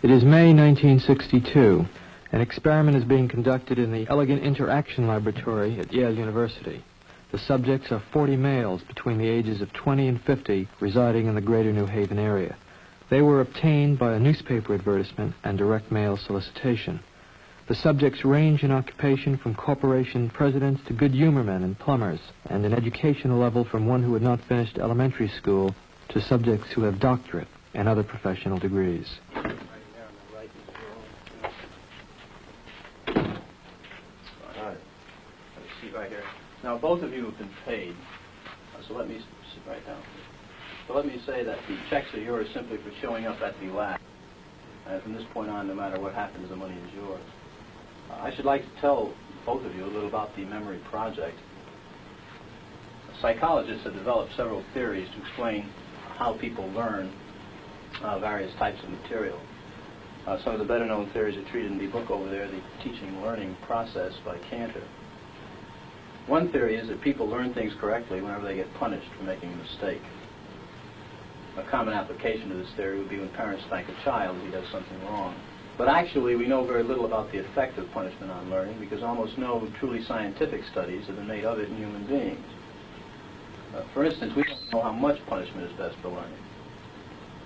It is May 1962. An experiment is being conducted in the Elegant Interaction Laboratory at Yale University. The subjects are 40 males between the ages of 20 and 50 residing in the greater New Haven area. They were obtained by a newspaper advertisement and direct mail solicitation. The subjects range in occupation from corporation presidents to good humor men and plumbers, and in educational level from one who had not finished elementary school to subjects who have doctorate and other professional degrees. Right here. Now, both of you have been paid, so let me sit right down. So let me say that the checks are yours simply for showing up at the lab. And from this point on, no matter what happens, the money is yours. I should like to tell both of you a little about the memory project. Psychologists have developed several theories to explain how people learn various types of material. Some of the better-known theories are treated in the book over there, The Teaching and Learning Process by Cantor. One theory is that people learn things correctly whenever they get punished for making a mistake. A common application of this theory would be when parents spank a child if he does something wrong. But actually, we know very little about the effect of punishment on learning because almost no truly scientific studies have been made of it in human beings. For instance, we don't know how much punishment is best for learning.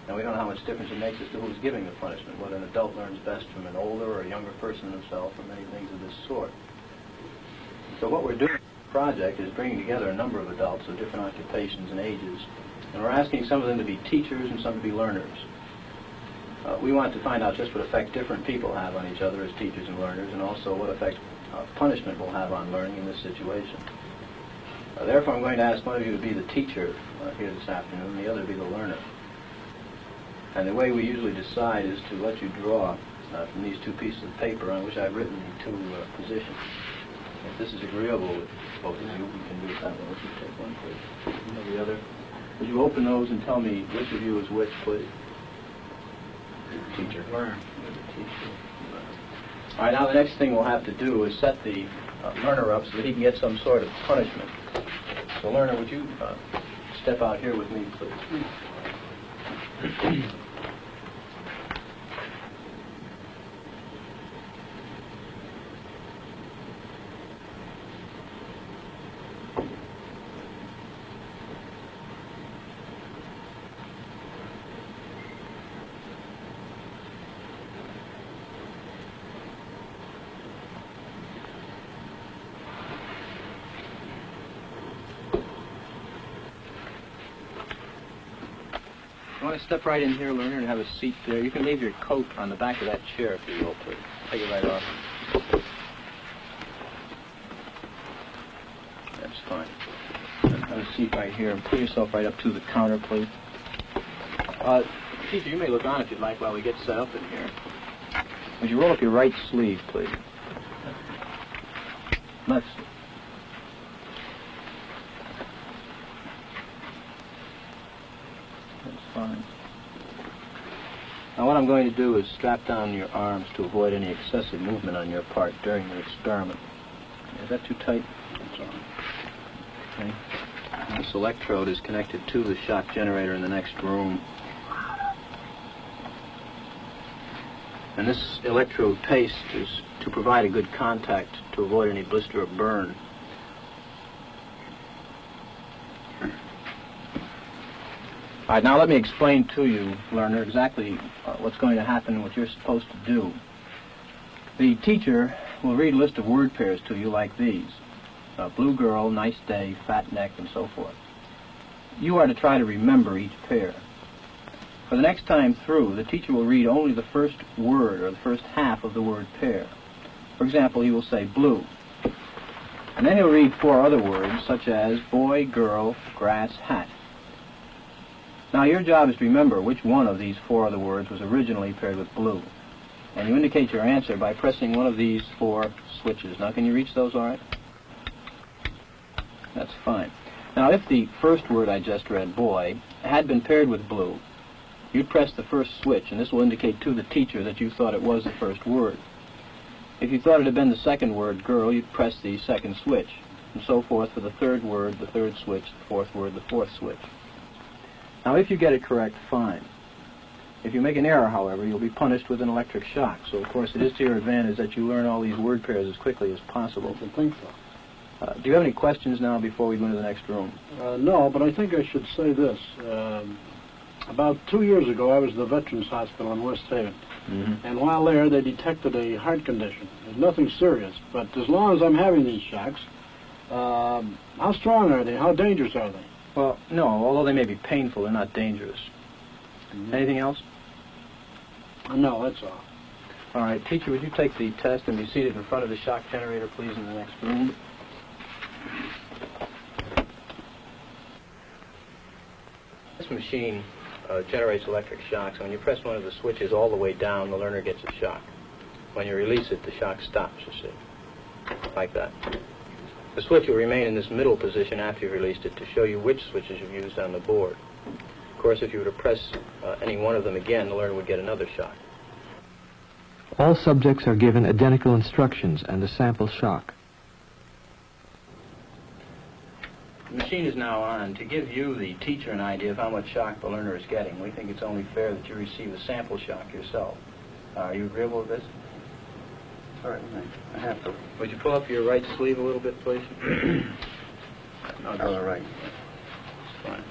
And we don't know how much difference it makes as to who's giving the punishment, whether an adult learns best from an older or a younger person himself, or many things of this sort. So what we're doing in the project is bringing together a number of adults of different occupations and ages, and we're asking some of them to be teachers and some to be learners. We want to find out just what effect different people have on each other as teachers and learners, and also what effect punishment will have on learning in this situation. Therefore, I'm going to ask one of you to be the teacher here this afternoon, and the other to be the learner. And the way we usually decide is to let you draw from these two pieces of paper on which I've written the two positions. If this is agreeable with both of you, we can do it that way. If you take one, please. You know the other. Would you open those and tell me which of you is which, please? Teacher. Learner. Teacher. All right, now the next thing we'll have to do is set the learner up so that he can get some sort of punishment. So, learner, would you step out here with me, please? You want to step right in here, learner, and have a seat there. You can leave your coat on the back of that chair if you will, please. Take it right off. That's fine. Have a seat right here. Pull yourself right up to the counter, please. Teacher, you may look on if you'd like while we get set up in here. Would you roll up your right sleeve, please? Left sleeve. Fine. Now what I'm going to do is strap down your arms to avoid any excessive movement on your part during the experiment. Is that too tight? That's all right. Okay. This electrode is connected to the shock generator in the next room. And this electrode paste is to provide a good contact to avoid any blister or burn. All right, now let me explain to you, learner, exactly what's going to happen and what you're supposed to do. The teacher will read a list of word pairs to you like these. Blue girl, nice day, fat neck, and so forth. You are to try to remember each pair. For the next time through, the teacher will read only the first word or the first half of the word pair. For example, he will say blue. And then he'll read four other words, such as boy, girl, grass, hat. Now, your job is to remember which one of these four other words was originally paired with blue. And you indicate your answer by pressing one of these four switches. Now, can you reach those all right? That's fine. Now, if the first word I just read, boy, had been paired with blue, you'd press the first switch, and this will indicate to the teacher that you thought it was the first word. If you thought it had been the second word, girl, you'd press the second switch, and so forth for the third word, the third switch, the fourth word, the fourth switch. Now, if you get it correct, fine. If you make an error, however, you'll be punished with an electric shock. So, of course, it is to your advantage that you learn all these word pairs as quickly as possible. I think so. Do you have any questions now before we go into the next room? No, but I think I should say this. About 2 years ago, I was at the Veterans Hospital in West Haven. Mm-hmm. And while there, they detected a heart condition. It's nothing serious, but as long as I'm having these shocks, how strong are they? How dangerous are they? Well, no, although they may be painful, they're not dangerous. Mm-hmm. Anything else? No, that's all. All right, teacher, would you take the test and be seated in front of the shock generator, please, in the next room? This machine generates electric shocks. When you press one of the switches all the way down, the learner gets a shock. When you release it, the shock stops, you see, like that. The switch will remain in this middle position after you've released it to show you which switches you've used on the board. Of course, if you were to press any one of them again, the learner would get another shock. All subjects are given identical instructions and a sample shock. The machine is now on. To give you, the teacher, an idea of how much shock the learner is getting, we think it's only fair that you receive a sample shock yourself. Are you agreeable with this? Certainly. I have to. Would you pull up your right sleeve a little bit, please? I'll go right. Fine.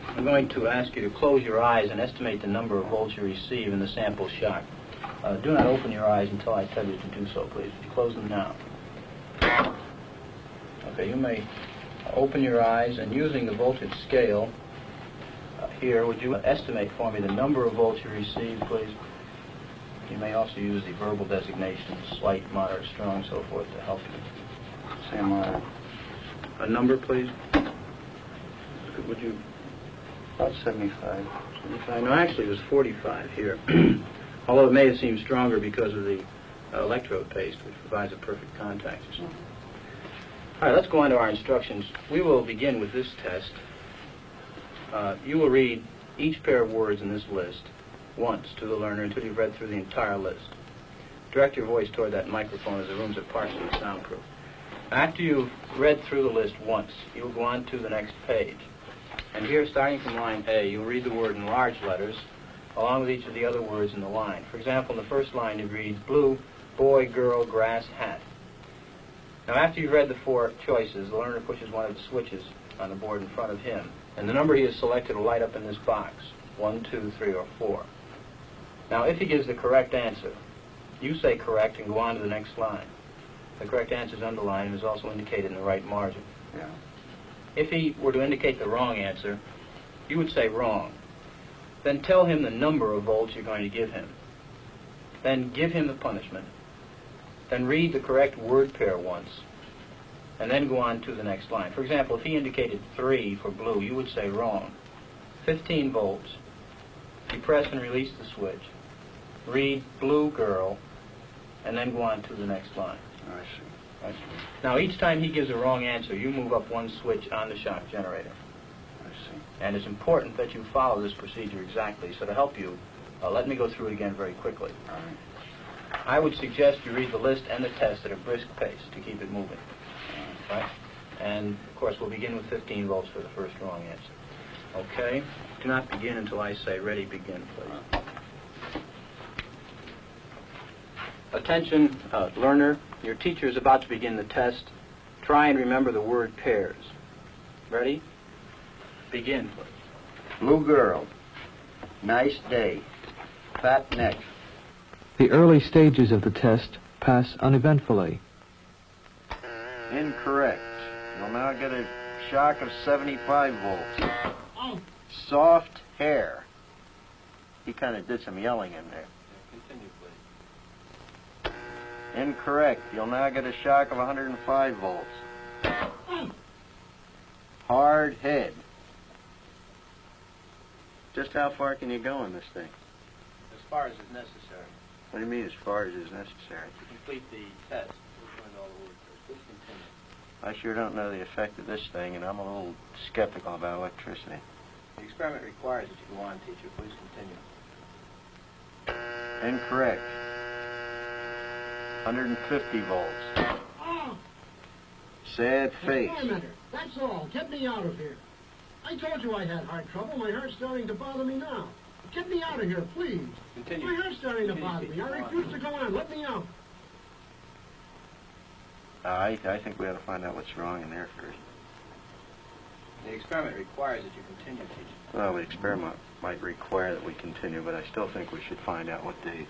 I'm going to ask you to close your eyes and estimate the number of volts you receive in the sample shock. Do not open your eyes until I tell you to do so, please. Close them now. Okay, you may open your eyes, and using the voltage scale here, would you estimate for me the number of volts you receive, please? You may also use the verbal designations, slight, moderate, strong, so forth, to help you. Same A number, please? Would you... About 75. 75? No, actually, it was 45 here. Although it may have seemed stronger because of the electrode paste, which provides a perfect contact. All right, let's go on to our instructions. We will begin with this test. You will read each pair of words in this list once to the learner until you've read through the entire list. Direct your voice toward that microphone, as the rooms are partially soundproof. After you've read through the list once, you'll go on to the next page. And here, starting from line A, you'll read the word in large letters, along with each of the other words in the line. For example, in the first line, you read blue, boy, girl, grass, hat. Now, after you've read the four choices, the learner pushes one of the switches on the board in front of him, and the number he has selected will light up in this box, 1, 2, 3, or 4. Now, if he gives the correct answer, you say correct and go on to the next line. The correct answer is underlined and is also indicated in the right margin. Yeah. If he were to indicate the wrong answer, you would say wrong. Then tell him the number of volts you're going to give him. Then give him the punishment. Then read the correct word pair once, and then go on to the next line. For example, if he indicated 3 for blue, you would say wrong. 15 volts. You press and release the switch. Read blue girl, and then go on to the next line. I see. Now, each time he gives a wrong answer, you move up one switch on the shock generator. I see. And it's important that you follow this procedure exactly. So to help you, let me go through it again very quickly. All right. I would suggest you read the list and the test at a brisk pace to keep it moving. Right? And, of course, we'll begin with 15 volts for the first wrong answer. Okay? Do not begin until I say ready, begin, please. Attention, learner. Your teacher is about to begin the test. Try and remember the word pairs. Ready? Begin, please. Blue girl. Nice day. Fat neck. The early stages of the test pass uneventfully. Incorrect. You'll now get a shock of 75 volts. Soft hair. He kind of did some yelling in there. Continue, please. Incorrect. You'll now get a shock of 105 volts. Hard head. Just how far can you go in this thing? As far as is necessary. What do you mean as far as is necessary? To complete the test, we'll find all the words first. Please continue. I sure don't know the effect of this thing, and I'm a little skeptical about electricity. The experiment requires that you go on, teacher. Please continue. Incorrect. 150 volts. Oh, Sad face. experimenter. That's all. Get me out of here. I told you I had heart trouble. My heart's starting to bother me now. Get me out of here, please. Continue. My heart's starting to Continue, bother me. I teacher. refuse to go on. Let me out. I think we ought to find out what's wrong in there first. The experiment requires that you continue teaching. Well, the experiment might require that we continue, but I still think we should find out what the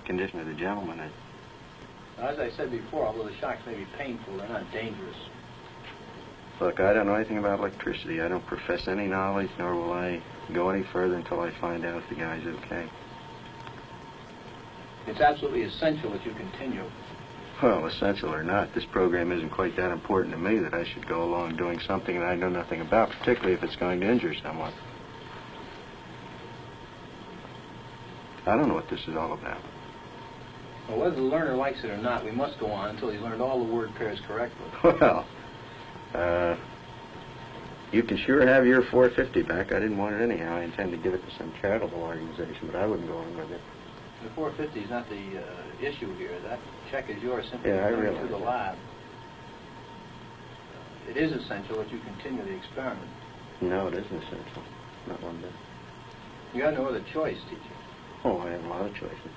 condition of the gentleman is. Now, as I said before, although the shocks may be painful, they're not dangerous. Look, I don't know anything about electricity. I don't profess any knowledge, nor will I go any further until I find out if the guy's okay. It's absolutely essential that you continue. Well, essential or not, this program isn't quite that important to me that I should go along doing something that I know nothing about, particularly if it's going to injure someone. I don't know what this is all about. Well, whether the learner likes it or not, we must go on until he's learned all the word pairs correctly. Well, you can sure have your $4.50 back. I didn't want it anyhow. I intend to give it to some charitable organization, but I wouldn't go on with it. The $4.50 is not the issue here. That check is yours simply Yeah, I to realize the that. lab. It is essential that you continue the experiment. No, it isn't essential. Not one bit. You have no other choice, teacher. Oh, I have a lot of choices.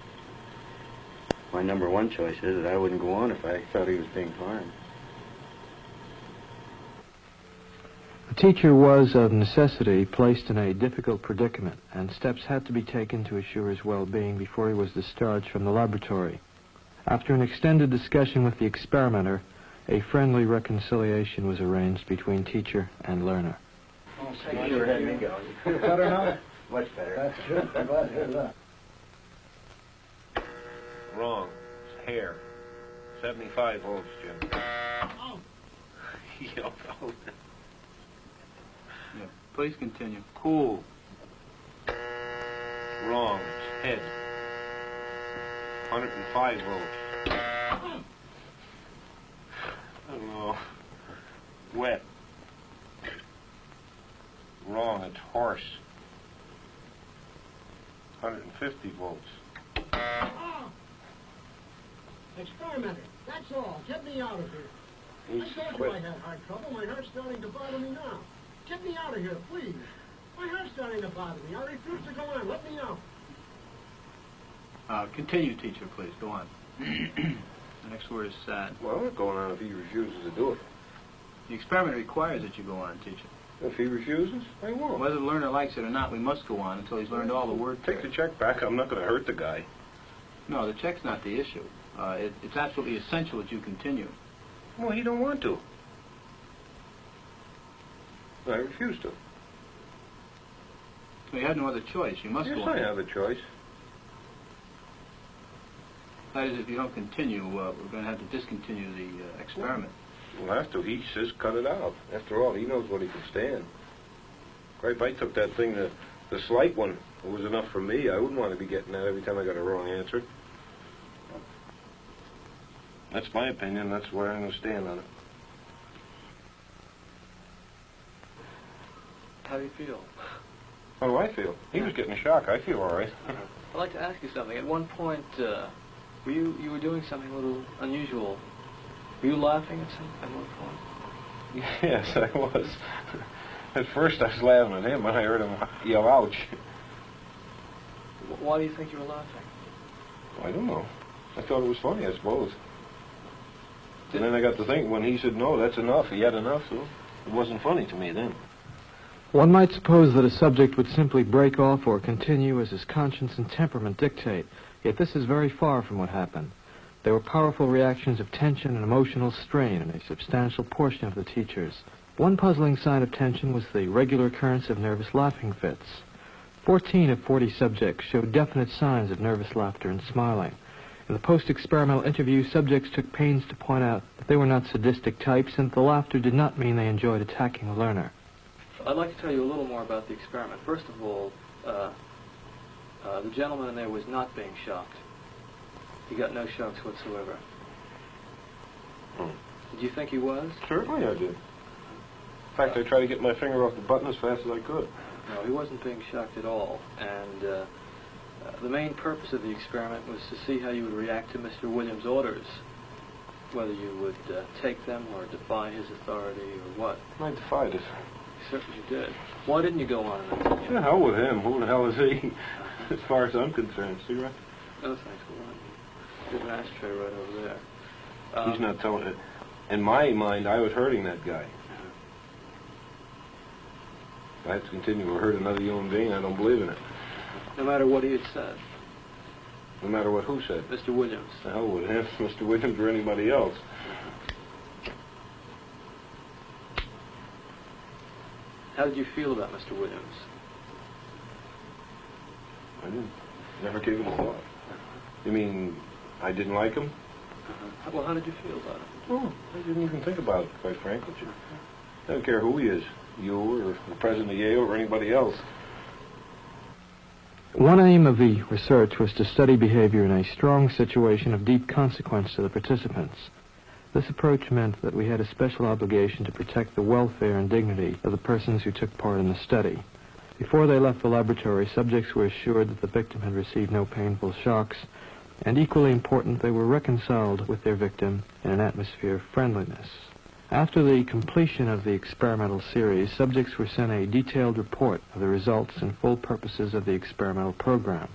My number one choice is that I wouldn't go on if I thought he was being harmed. The teacher was, of necessity, placed in a difficult predicament, and steps had to be taken to assure his well-being before he was discharged from the laboratory. After an extended discussion with the experimenter, a friendly reconciliation was arranged between teacher and learner. Oh, You sure had me going. Better now? Much better. That's good. I'm glad to hear that. Wrong. It's hair. 75 volts, Jim. Oh. Yo, Yeah. Please continue. cool. Wrong. It's head. 105 volts. I don't know. Wet. Wrong. It's horse. 150 volts. Experimenter. That's all. Get me out of here. He's I told you I had heart trouble. My heart's starting to bother me now. Get me out of here, please. My heart's starting to bother me. I refuse to go on. Let me out. Continue, teacher, please. Go on. The next word is sad. Well, I'm not going on if he refuses to do it. The experiment requires that you go on, teacher. If he refuses, I won't. Whether the learner likes it or not, we must go on until he's learned all the word Take the pairs. check back. I'm not going to hurt the guy. No, the check's not the issue. It's absolutely essential that you continue. Well, he don't want to. I refuse to. So you have no other choice. You must Yes, go on. I have a choice. That is, if you don't continue, we're going to have to discontinue the experiment. We'll have to. He says cut it out. After all, he knows what he can stand. If I took that thing, the slight one, it was enough for me. I wouldn't want to be getting that every time I got a wrong answer. That's my opinion. That's where I'm going to stand on it. How do you feel? How do I feel? He was getting a shock. I feel all right. I'd like to ask you something. At one point, you were doing something a little unusual. Were you laughing at one point? Yes, I was. At first, I was laughing at him when I heard him yell, ouch. Why do you think you were laughing? I don't know. I thought it was funny, I suppose. And then I got to think, when he said, no, that's enough, he had enough, so it wasn't funny to me then. One might suppose that a subject would simply break off or continue as his conscience and temperament dictate, yet this is very far from what happened. There were powerful reactions of tension and emotional strain in a substantial portion of the teachers. One puzzling sign of tension was the regular occurrence of nervous laughing fits. 14 of 40 subjects showed definite signs of nervous laughter and smiling. In the post-experimental interview, subjects took pains to point out that they were not sadistic types and that the laughter did not mean they enjoyed attacking the learner. I'd like to tell you a little more about the experiment. First of all, the gentleman in there was not being shocked. He got no shocks whatsoever. Did you think he was? Certainly I did. In fact, I tried to get my finger off the button as fast as I could. No, he wasn't being shocked at all. And the main purpose of the experiment was to see how you would react to Mr. Williams' orders, whether you would take them or defy his authority or what. I defied it. You certainly did. Why didn't you go on in that? The hell with him. Who the hell is he? as far as I'm concerned. See, right? Oh, thanks a lot. There's an ashtray right over there. He's not telling it. In my mind, I was hurting that guy. If I have to continue to hurt another human being, I don't believe in it. No matter what he had said. No matter what who said. Mr. Williams. The hell with him, Mr. Williams or anybody else. How did you feel about Mr. Williams? I didn't. Never gave him a thought. You mean I didn't like him? Well, how did you feel about it? Oh, I didn't even think about it, quite frankly. I don't care who he is, you or the president of Yale or anybody else. One aim of the research was to study behavior in a strong situation of deep consequence to the participants. This approach meant that we had a special obligation to protect the welfare and dignity of the persons who took part in the study. Before they left the laboratory, subjects were assured that the victim had received no painful shocks, and equally important, they were reconciled with their victim in an atmosphere of friendliness. After the completion of the experimental series, subjects were sent a detailed report of the results and full purposes of the experimental program.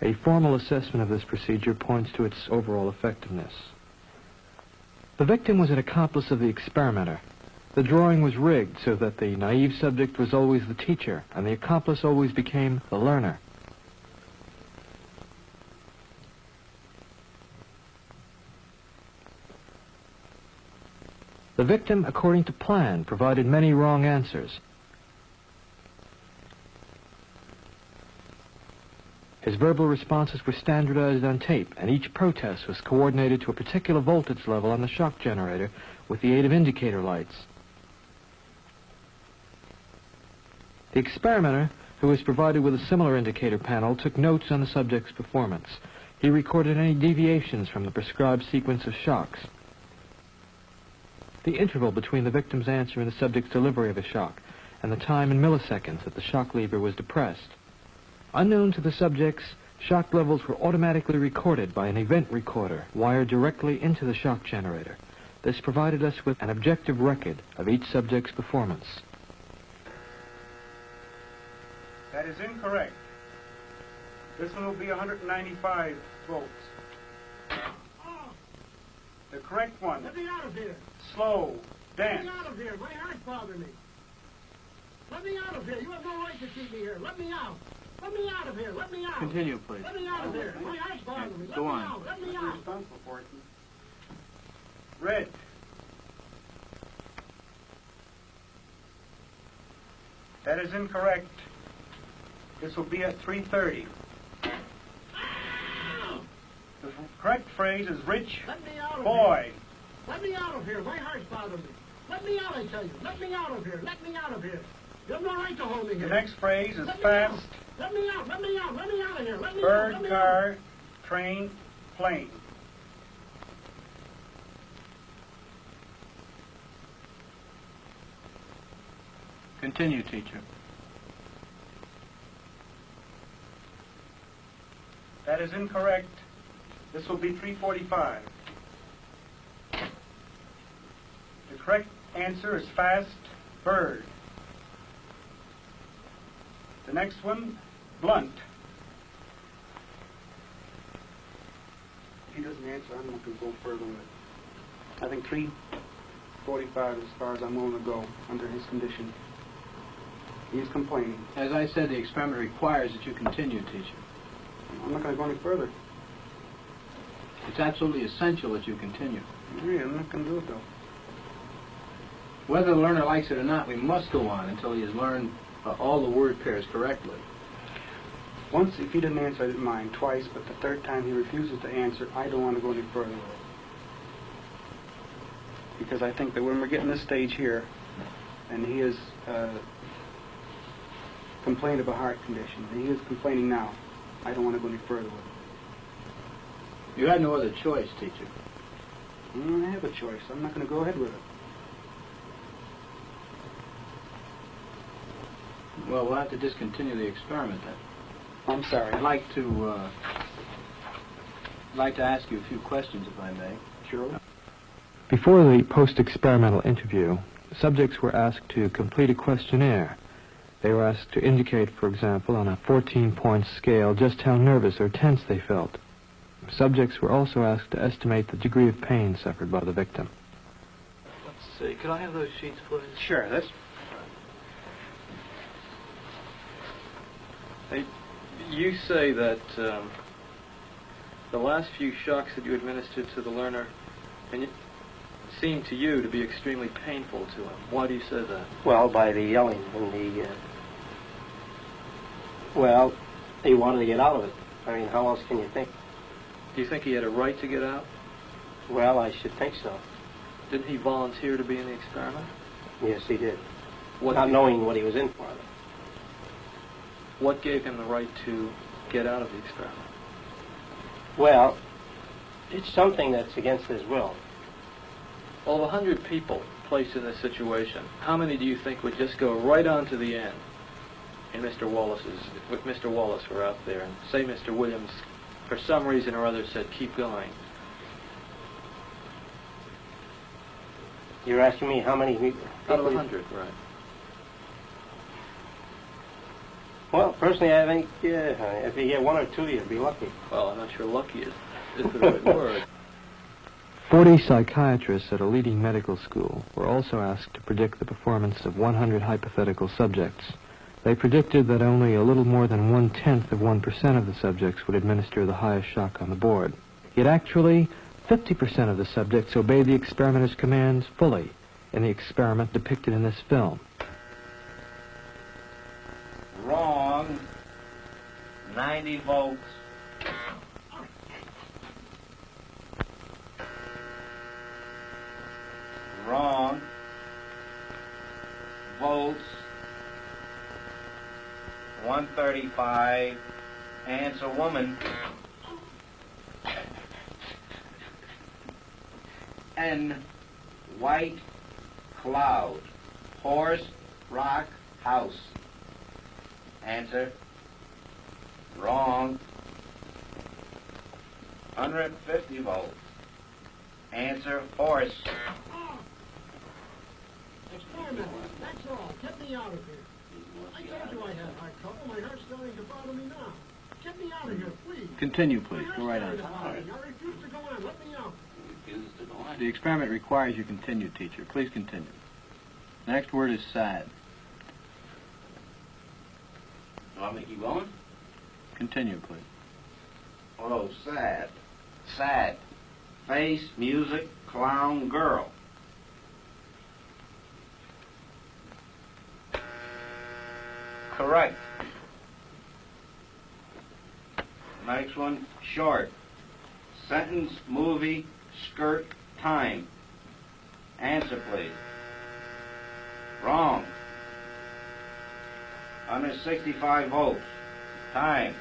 A formal assessment of this procedure points to its overall effectiveness. The victim was an accomplice of the experimenter. The drawing was rigged so that the naive subject was always the teacher, and the accomplice always became the learner. The victim, according to plan, provided many wrong answers. His verbal responses were standardized on tape, and each protest was coordinated to a particular voltage level on the shock generator with the aid of indicator lights. The experimenter, who was provided with a similar indicator panel, took notes on the subject's performance. He recorded any deviations from the prescribed sequence of shocks. The interval between the victim's answer and the subject's delivery of a shock, and the time in milliseconds that the shock lever was depressed. Unknown to the subjects, shock levels were automatically recorded by an event recorder wired directly into the shock generator. This provided us with an objective record of each subject's performance. That is incorrect. This one will be 195 volts. The correct one. Let me out of here. Slow. Dance. Let me out of here. My heart's bothering me. Let me out of here. You have no right to keep me here. Let me out. Let me out of here. Let me out. Continue, please. Let me out of here. My heart's bothering me. Go on. Out. Let me out. Red. That is incorrect. This will be at 3:30. The correct phrase is rich Let me out of boy. here. Let me out of here. My heart's bothering me. Let me out, I tell you. Let me out of here. Let me out of here. You have no right to hold me here. The next phrase is Let me fast. out. Let me out. Let me out. Let me out of here. Let me out. Bird, Let me car, out. train, plane. Continue, teacher. That is incorrect. This will be 3:45. The correct answer is fast, bird. The next one, blunt. If he doesn't answer, I'm not going to go further with it. I think 3:45 is as far as I'm willing to go under his condition. He's complaining. As I said, the experiment requires that you continue, teacher. I'm not going to go any further. It's absolutely essential that you continue. Yeah, I'm not going to do it, though. Whether the learner likes it or not, we must go on until he has learned all the word pairs correctly. Once, if he didn't answer, I didn't mind. Twice, but the third time he refuses to answer, I don't want to go any further with it. Because I think that when we're getting this stage here, and he is complained of a heart condition, and he is complaining now, I don't want to go any further with it. You had no other choice, teacher. I have a choice. I'm not going to go ahead with it. Well, we'll have to discontinue the experiment then. I'm sorry. I'd like to ask you a few questions, if I may. Sure. Before the post-experimental interview, subjects were asked to complete a questionnaire. They were asked to indicate, for example, on a 14-point scale, just how nervous or tense they felt. Subjects were also asked to estimate the degree of pain suffered by the victim. Let's see. Could I have those sheets, please? Sure, this. Hey, you say that the last few shocks that you administered to the learner seemed to you to be extremely painful to him. Why do you say that? Well, by the yelling and the... well, he wanted to get out of it. I mean, how else can you think? Do you think he had a right to get out? Well, I should think so. Didn't he volunteer to be in the experiment? Yes, he did. What Not knowing what he was in for. What gave him the right to get out of the experiment? Well, it's something that's against his will. Well, of 100 people placed in this situation, how many do you think would just go right on to the end in Mr. Wallace's, if Mr. Wallace were out there, and say Mr. Williams, for some reason or other, said, keep going? You're asking me how many people? Out of 100, right. Well, personally, I think if you get one or two, you'd be lucky. Well, I'm not sure lucky is the right word. 40 psychiatrists at a leading medical school were also asked to predict the performance of 100 hypothetical subjects. They predicted that only a little more than 1/10 of 1% of the subjects would administer the highest shock on the board. Yet actually, 50% of the subjects obeyed the experimenter's commands fully in the experiment depicted in this film. Wrong. 90 volts. Wrong. Volts. 135. Answer woman. N. White cloud. Horse, rock, house. Answer. Wrong. 150 volts. Answer, horse. Experiment. That's all. Get me out of here. I told you I had heart trouble. My heart's starting to bother me now. Get me out of here, please. Continue, please. Go right on. I refuse to go on. Let me out. The experiment requires you continue, teacher. Please continue. Next word is sad. Want me to keep going? Continue, please. Oh, sad. Sad. Face, music, clown, girl. Correct. Next one, short. Sentence, movie, skirt, time. Answer, please. Wrong. 165 volts. Time.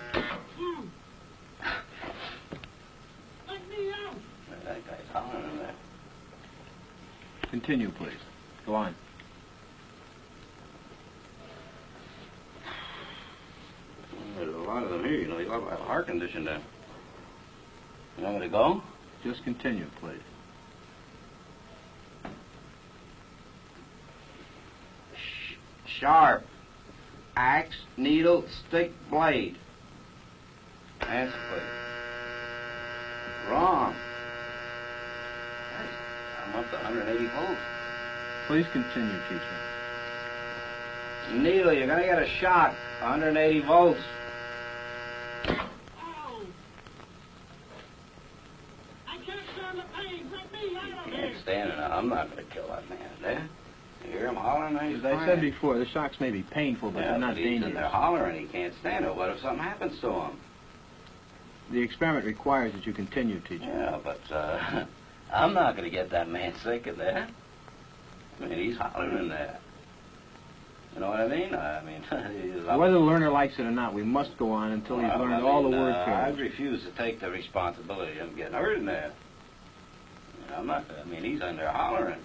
Let me out. That guy's hollering in there. Continue, please. Go on. There's a lot of them here, you know. They all have a heart condition then. You want me to go? Just continue, please. Sharp. Axe, needle, stick, blade. Answer, please. Wrong. I'm up to 180 volts. Please continue, teacher. Needle, you're going to get a shock. 180 volts. Ow. I can't stand the pain. Let me out of here. Can't stand it. I'm not going to kill that man there. You hear him hollering? He's As I crying. said before, the shocks may be painful, but they're not but he's in dangerous. there hollering. He can't stand it. What if something happens to him? The experiment requires that you continue, teacher. Yeah, but I'm not going to get that man sick in there. I mean, he's hollering in there. You know what I mean? Whether the learner likes it or not, we must go on until he's learned all the word I pairs. refuse to take the responsibility of getting hurt in there. I'm not. I mean, he's in there hollering.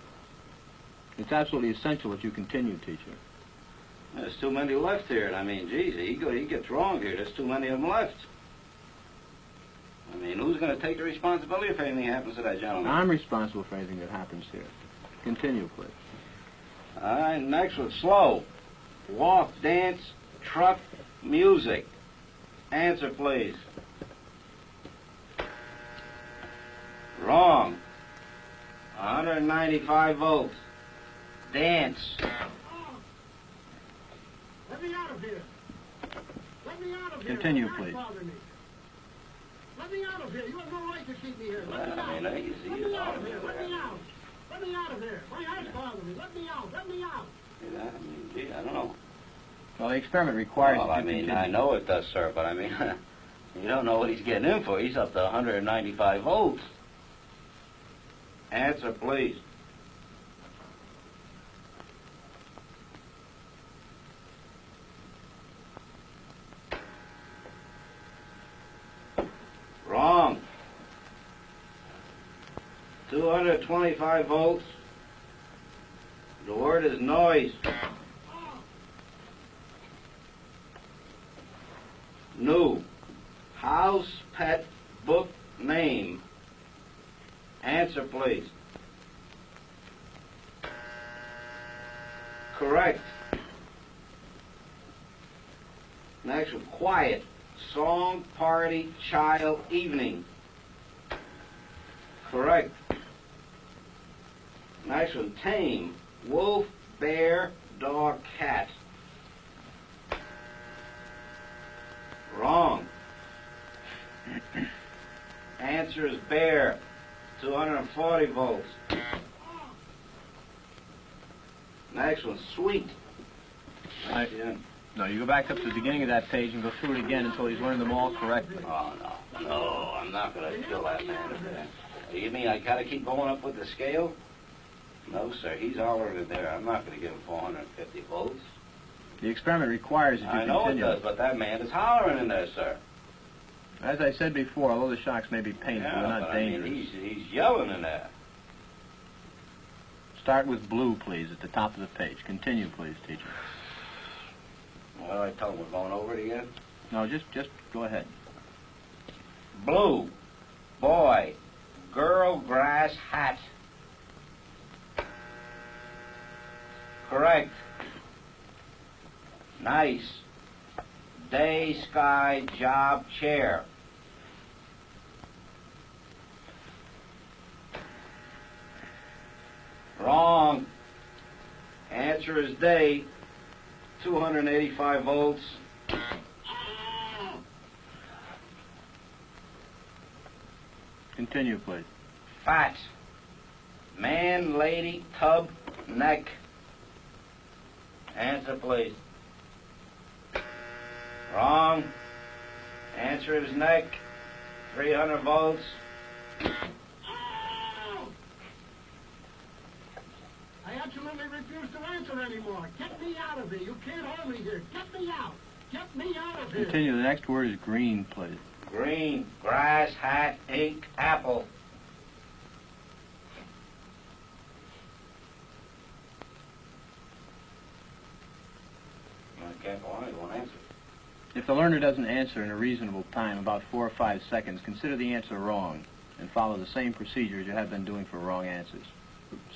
It's absolutely essential that you continue, teacher. There's too many left here, and I mean, geez, he gets wrong here. There's too many of them left. I mean, who's going to take the responsibility if anything happens to that gentleman? I'm responsible for anything that happens here. Continue, please. All right, next one, slow. walk, dance, truck, music. Answer, please. Wrong. 195 volts. Dance. Let me out of here. Let me out of here. Continue, Don't please. bother me. Let me out of here. You have no right to keep me here. Let me Well, I out. mean, easy. Let me out of here. Let me out. Let me out of here. My heart's bothering me. Let me out. Let me out. Yeah, I mean, gee, I don't know. Well, the experiment requires Well, that I you mean, continue. I know it does, sir, but I mean, you don't know what he's getting in for. He's up to 195 volts. Answer, please. Wrong. 225 volts. The word is noise. New. House, pet, book, name. Answer, please. Correct. Next one, quiet. Song, party, child, evening. Correct. Next one, tame. Wolf, bear, dog, cat. Wrong. Answer is bear. 240 volts. Next one, sweet. No, you go back up to the beginning of that page and go through it again until he's learned them all correctly. Oh, no. No, I'm not going to kill that man. You mean I got to keep going up with the scale? No, sir. He's already there. I'm not going to give him 450 volts. The experiment requires that you I know continue. it does, but that man is hollering in there, sir. As I said before, although the shocks may be painful, Yeah, they're not but dangerous. I mean, he's yelling in there. Start with blue, please, at the top of the page. Continue, please, teacher. What do I tell him? We're going over it again? No, just go ahead. Blue. Boy. Girl, grass, hat. Correct. Nice. Day, sky, job, chair. Wrong. Answer is day. 285 volts. Continue, please. Fat. Man, lady, tub, neck. Answer, please. Wrong. Answer is neck. 300 volts. I absolutely refuse to answer anymore. Get me out of here. You can't hold me here. Get me out. Get me out of here. Continue. The next word is green, please. Green. Grass, hat, ink, apple. I can't go on. I won't answer. If the learner doesn't answer in a reasonable time, about 4 or 5 seconds, consider the answer wrong and follow the same procedures you have been doing for wrong answers.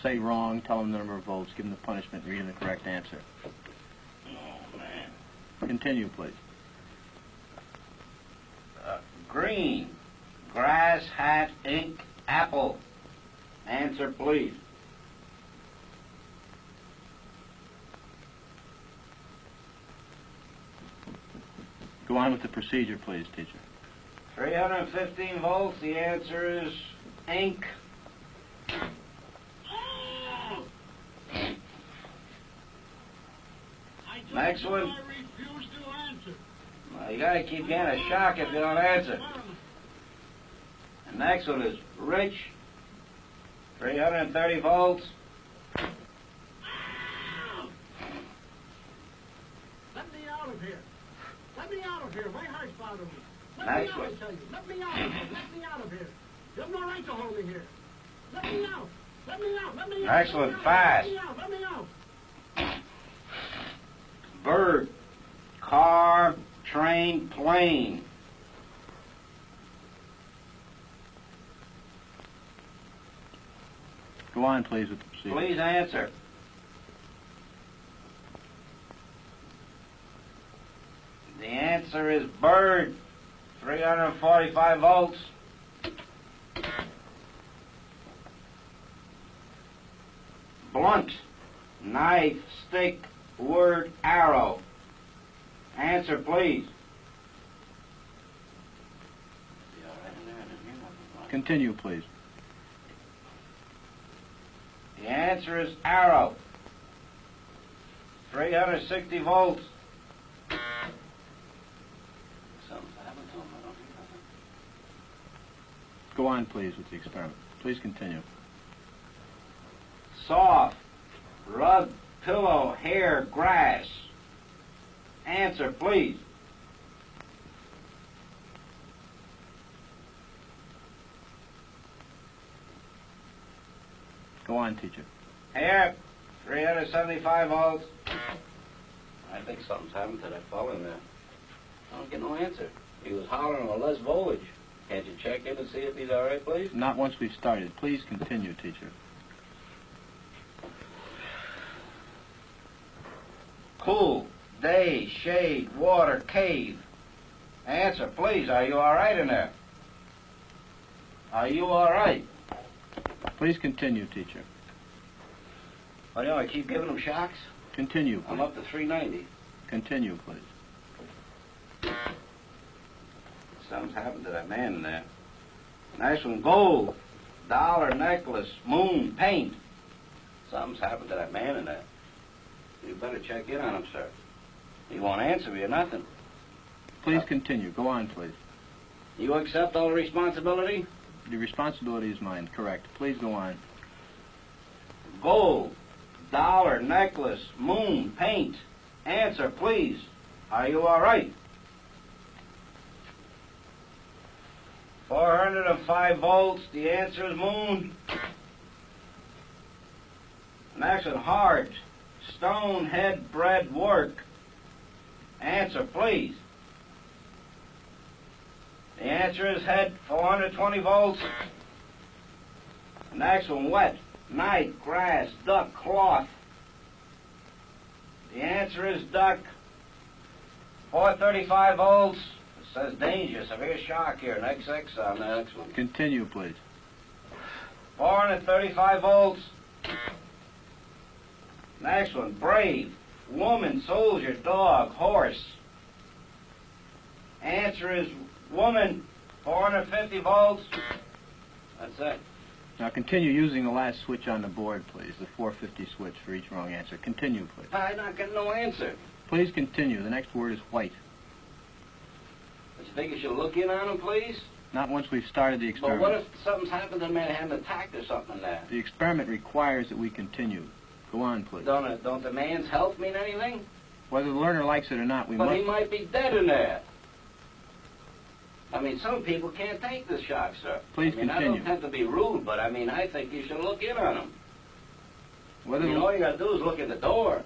Say wrong, tell them the number of volts, give them the punishment, read them the correct answer. Oh, man. Continue, please. Green. Grass, hat, ink, apple. Answer, please. Go on with the procedure, please, teacher. 315 volts. The answer is ink. Next one. I refuse to answer. Well, you gotta keep getting a shock if you don't answer. The next one is rich. 330 volts. Let me out of here. Let me out of here. My heart's bothering me. Let Nice me out, one. I tell you. Let me out of here. Let me out of here. You have no right to hold me here. Let me out. Let me out. Let me out. Excellent. Let me out. Fast. Let me out. Let me out. Bird. Car. Train. Plane. Go on, please, with the procedure. Please answer. answer is bird, 345 volts. Blunt, knife, stick, word, arrow. Answer, please. Continue, please. The answer is arrow, 360 volts. Go on, please, with the experiment. Please continue. Soft, rug, pillow, hair, grass. Answer, please. Go on, teacher. Hair, 375 volts. I think something's happened to that fellow in there. I don't get no answer. He was hollering on less voltage. Can't you check in and see if he's all right, please? Not once we've started. Please continue, teacher. Cool, day, shade, water, cave. Answer, please. Are you all right in there? Are you all right? Please continue, teacher. Well, you know, I keep giving him shocks. Continue, please. I'm up to 390. Continue, please. Something's happened to that man in there. Nice one. Gold, dollar, necklace, moon, paint. Something's happened to that man in there. You better check in on him, sir. He won't answer me or nothing. Please continue. Go on, please. You accept all the responsibility? The responsibility is mine, correct. Please go on. Gold, dollar, necklace, moon, paint. Answer, please. Are you all right? 405 volts. The answer is moon. Next one, heart, stone, head, bread, work. Answer, please. The answer is head, 420 volts. Next one, wet, night, grass, duck, cloth. The answer is duck, 435 volts. It says danger, severe shock here, next X on the next one. Continue, please. 435 volts. Next one, brave, woman, soldier, dog, horse. Answer is woman, 450 volts. That's it. Now continue using the last switch on the board, please, the 450 switch for each wrong answer. Continue, please. I'm not getting no answer. Please continue. The next word is white. But you think you should look in on him, please? Not once we've started the But experiment. what if something's happened to the man and had an attack or something there? The experiment requires that we continue. Go on, please. Don't the man's health mean anything? Whether the learner likes it or not, we But must... he might be dead in there. I mean, some people can't take the shock, sir. Please I mean, continue. I don't have to be rude, but I mean, I think you should look in on him. Whether All you gotta do is look at the door.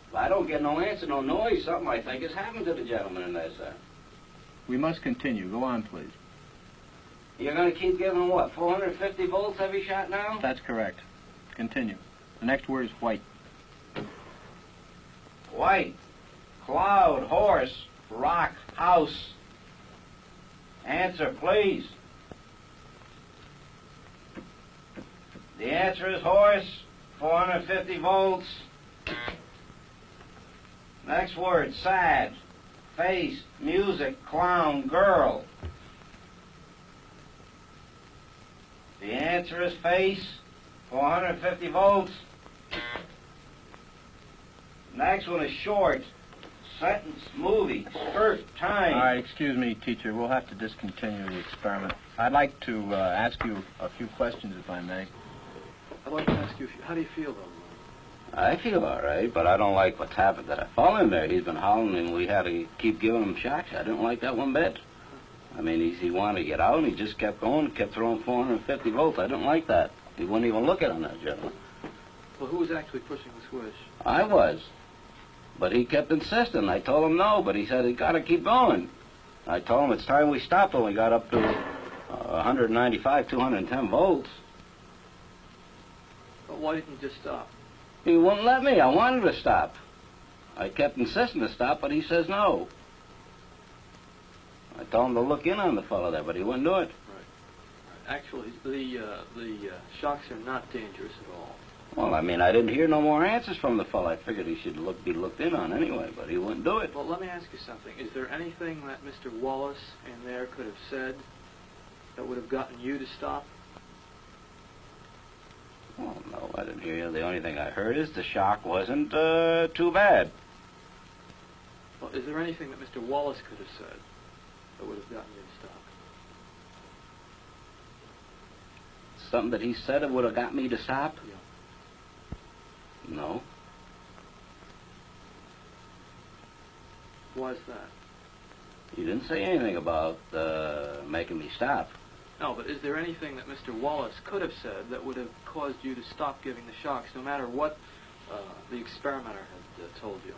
If I don't get no answer, no noise, something I think has happened to the gentleman in there, sir. We must continue. Go on, please. You're gonna keep giving him what, 450 volts every shot now? That's correct. Continue. The next word is white. White, cloud, horse, rock, house. Answer, please. The answer is horse, 450 volts. Next word, sad, face, music, clown, girl. The answer is face, 450 volts. Next one is short, sentence, movie, skirt, time. All right, excuse me, teacher. We'll have to discontinue the experiment. I'd like to ask you a few questions, if I may. I'd like to ask you, how do you feel, though? I feel all right, but I don't like what's happened to that fellow in there. He's been hollering and we had to keep giving him shocks. I didn't like that one bit. I mean, he wanted to get out and he just kept going, kept throwing 450 volts. I didn't like that. He wouldn't even look at him, that gentleman. Well, who was actually pushing the switch? I was. But he kept insisting. I told him no, but he said, he's got to keep going. I told him it's time we stopped when we got up to 195, 210 volts. But why didn't you just stop? He wouldn't let me. I wanted to stop. I kept insisting to stop, but he says no. I told him to look in on the fellow there, but he wouldn't do it. Actually, the shocks are not dangerous at all. Well, I mean, I didn't hear no more answers from the fellow. I figured he should be looked in on anyway, but he wouldn't do it. Well, let me ask you something. Is there anything that Mr. Wallace in there could have said that would have gotten you to stop? Well, no, I didn't hear you. The only thing I heard is the shock wasn't too bad. Well, is there anything that Mr. Wallace could have said that would have gotten you to stop? Something that he said that would have got me to stop? Yeah. No. Why is that? He didn't say anything about making me stop. No, but is there anything that Mr. Wallace could have said that would have caused you to stop giving the shocks, no matter what the experimenter had told you?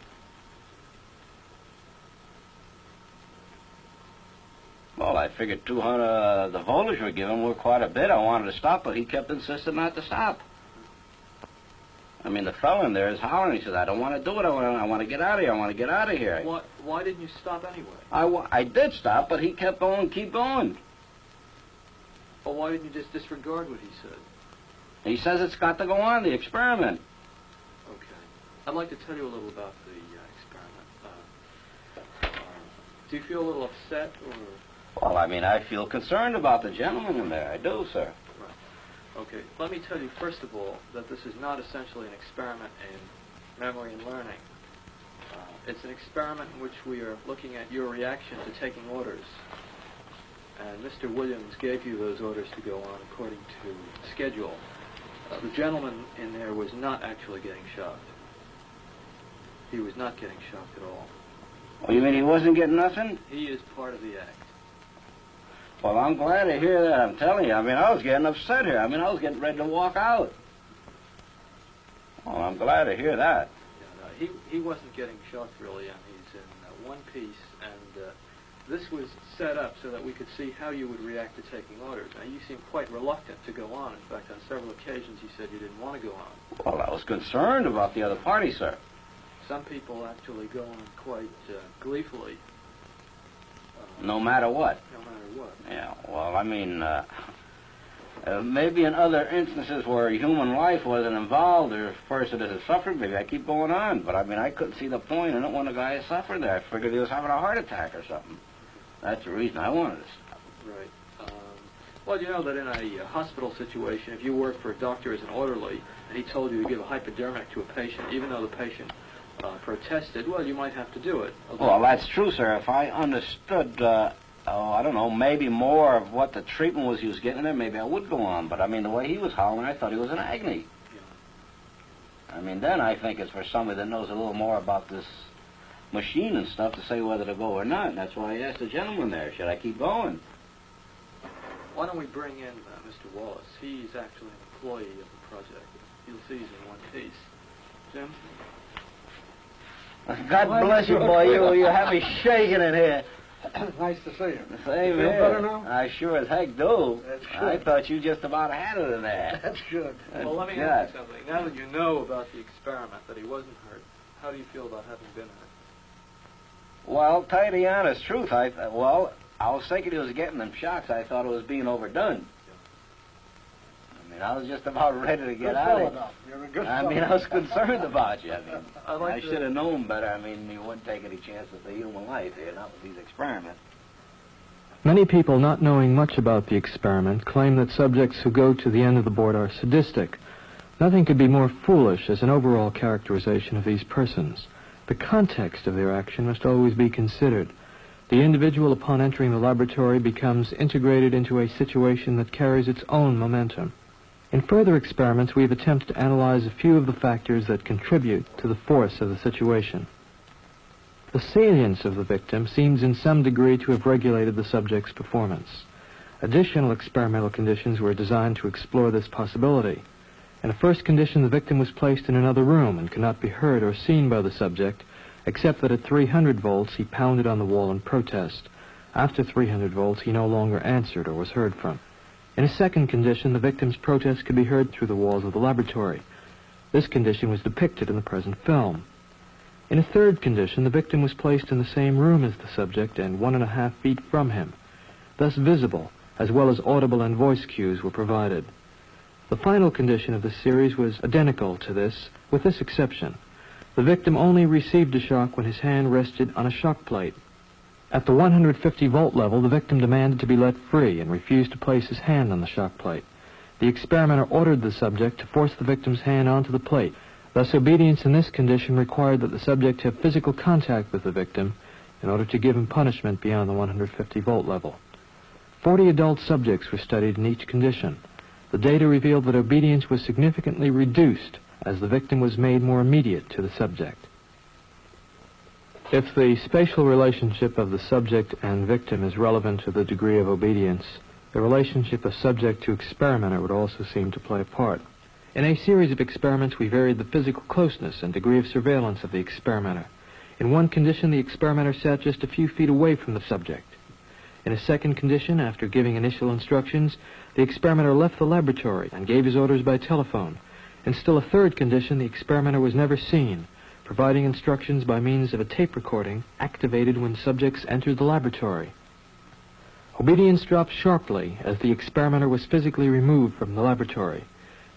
Well, I figured 200, the voltage we're giving were quite a bit. I wanted to stop, but he kept insisting not to stop. I mean, the fellow in there is hollering. He says, I don't want to do it. I want to get out of here. I want to get out of here. Why didn't you stop anyway? I did stop, but he kept going, keep going. Well, why didn't you just disregard what he said? He says it's got to go on, the experiment. Okay. I'd like to tell you a little about the experiment. Do you feel a little upset, or...? Well, I mean, I feel concerned about the gentleman in there. I do, sir. Right. Okay. Let me tell you, first of all, that this is not essentially an experiment in memory and learning. It's an experiment in which we are looking at your reaction to taking orders. And Mr. Williams gave you those orders to go on according to schedule. The gentleman in there was not actually getting shocked. He was not getting shocked at all. Oh, you mean he wasn't getting nothing? He is part of the act. Well, I'm glad to hear that. I'm telling you. I mean, I was getting upset here. I mean, I was getting ready to walk out. Well, I'm glad to hear that. Yeah, no, he wasn't getting shocked, really, and he's in one piece, and this was set up so that we could see how you would react to taking orders. Now, you seem quite reluctant to go on. In fact, on several occasions, you said you didn't want to go on. Well, I was concerned about the other party, sir. Some people actually go on quite gleefully. No matter what. No matter what. Yeah, well, I mean, maybe in other instances where human life wasn't involved or a person that has suffered, maybe I keep going on. But, I mean, I couldn't see the point. I don't want a guy to suffer there. I figured he was having a heart attack or something. That's the reason I wanted to stop. Right. Well, you know that in a hospital situation, if you work for a doctor as an orderly, and he told you to give a hypodermic to a patient, even though the patient protested, well, you might have to do it. Okay. Well, that's true, sir. If I understood, I don't know, maybe more of what the treatment was he was getting there, maybe I would go on. But, I mean, the way he was hollering, I thought he was in agony. Yeah. I mean, then I think it's for somebody that knows a little more about this machine and stuff to say whether to go or not. And that's why I asked the gentleman there, should I keep going? Why don't we bring in Mr. Wallace? He's actually an employee of the project. You'll see he's in one piece. Jim? God bless you, boy. You have me shaking in here. Nice to see you. Same Feel here. better now? I sure as heck do. That's good. I thought you just about had it in there. That's good. Well, let me ask you something. Now that you know about the experiment, that he wasn't hurt, how do you feel about having been hurt? Well, tell you the honest truth, I was thinking he was getting them shocks. I thought it was being overdone. I mean, I was just about ready to get out of it. You're a good I mean, I was concerned about you. I mean, I should have known better. I mean, you wouldn't take any chances with human life here, not with these experiments. Many people, not knowing much about the experiment, claim that subjects who go to the end of the board are sadistic. Nothing could be more foolish as an overall characterization of these persons. The context of their action must always be considered. The individual, upon entering the laboratory, becomes integrated into a situation that carries its own momentum. In further experiments, we have attempted to analyze a few of the factors that contribute to the force of the situation. The salience of the victim seems in some degree to have regulated the subject's performance. Additional experimental conditions were designed to explore this possibility. In the first condition, the victim was placed in another room and could not be heard or seen by the subject, except that at 300 volts he pounded on the wall in protest. After 300 volts, he no longer answered or was heard from. In a second condition, the victim's protest could be heard through the walls of the laboratory. This condition was depicted in the present film. In a third condition, the victim was placed in the same room as the subject and 1.5 feet from him. Thus visible, as well as audible and voice cues were provided. The final condition of the series was identical to this, with this exception. The victim only received a shock when his hand rested on a shock plate. At the 150-volt level, the victim demanded to be let free and refused to place his hand on the shock plate. The experimenter ordered the subject to force the victim's hand onto the plate. Thus, obedience in this condition required that the subject have physical contact with the victim in order to give him punishment beyond the 150-volt level. 40 adult subjects were studied in each condition. The data revealed that obedience was significantly reduced as the victim was made more immediate to the subject. If the spatial relationship of the subject and victim is relevant to the degree of obedience, the relationship of subject to experimenter would also seem to play a part. In a series of experiments, we varied the physical closeness and degree of surveillance of the experimenter. In one condition, the experimenter sat just a few feet away from the subject. In a second condition, after giving initial instructions, the experimenter left the laboratory and gave his orders by telephone. In still a third condition, the experimenter was never seen, providing instructions by means of a tape recording activated when subjects entered the laboratory. Obedience dropped sharply as the experimenter was physically removed from the laboratory.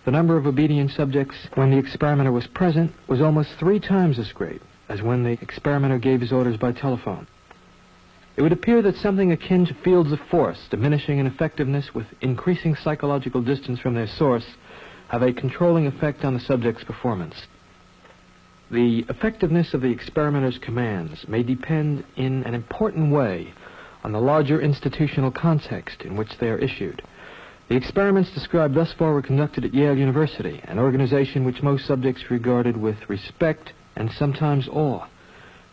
The number of obedient subjects when the experimenter was present was almost 3 times as great as when the experimenter gave his orders by telephone. It would appear that something akin to fields of force, diminishing in effectiveness with increasing psychological distance from their source, have a controlling effect on the subject's performance. The effectiveness of the experimenter's commands may depend in an important way on the larger institutional context in which they are issued. The experiments described thus far were conducted at Yale University, an organization which most subjects regarded with respect and sometimes awe.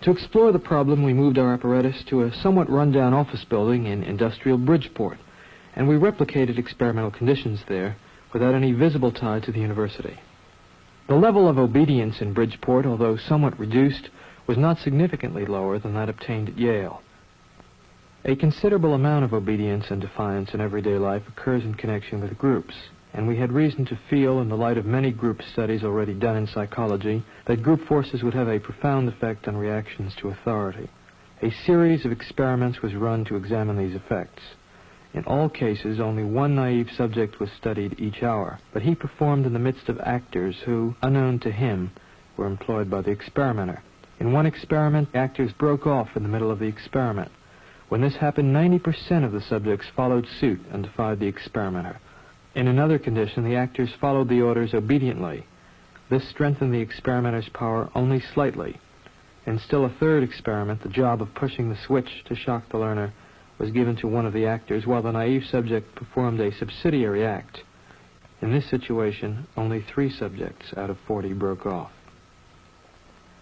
To explore the problem, we moved our apparatus to a somewhat run-down office building in industrial Bridgeport, and we replicated experimental conditions there without any visible tie to the university. The level of obedience in Bridgeport, although somewhat reduced, was not significantly lower than that obtained at Yale. A considerable amount of obedience and defiance in everyday life occurs in connection with groups, and we had reason to feel, in the light of many group studies already done in psychology, that group forces would have a profound effect on reactions to authority. A series of experiments was run to examine these effects. In all cases, only one naive subject was studied each hour, but he performed in the midst of actors who, unknown to him, were employed by the experimenter. In one experiment, actors broke off in the middle of the experiment. When this happened, 90% of the subjects followed suit and defied the experimenter. In another condition, the actors followed the orders obediently. This strengthened the experimenter's power only slightly. In still a third experiment, the job of pushing the switch to shock the learner was given to one of the actors, while the naive subject performed a subsidiary act. In this situation, only 3 subjects out of 40 broke off.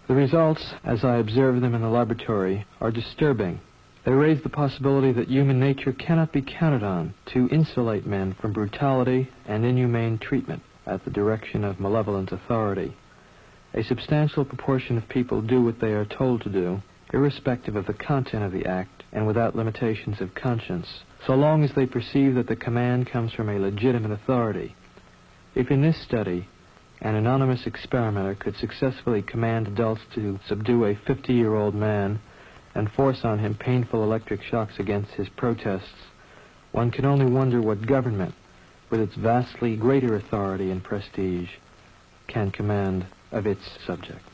The results, as I observed them in the laboratory, are disturbing. They raise the possibility that human nature cannot be counted on to insulate men from brutality and inhumane treatment at the direction of malevolent authority. A substantial proportion of people do what they are told to do, irrespective of the content of the act and without limitations of conscience, so long as they perceive that the command comes from a legitimate authority. If in this study an anonymous experimenter could successfully command adults to subdue a 50-year-old man and force on him painful electric shocks against his protests, one can only wonder what government, with its vastly greater authority and prestige, can command of its subjects.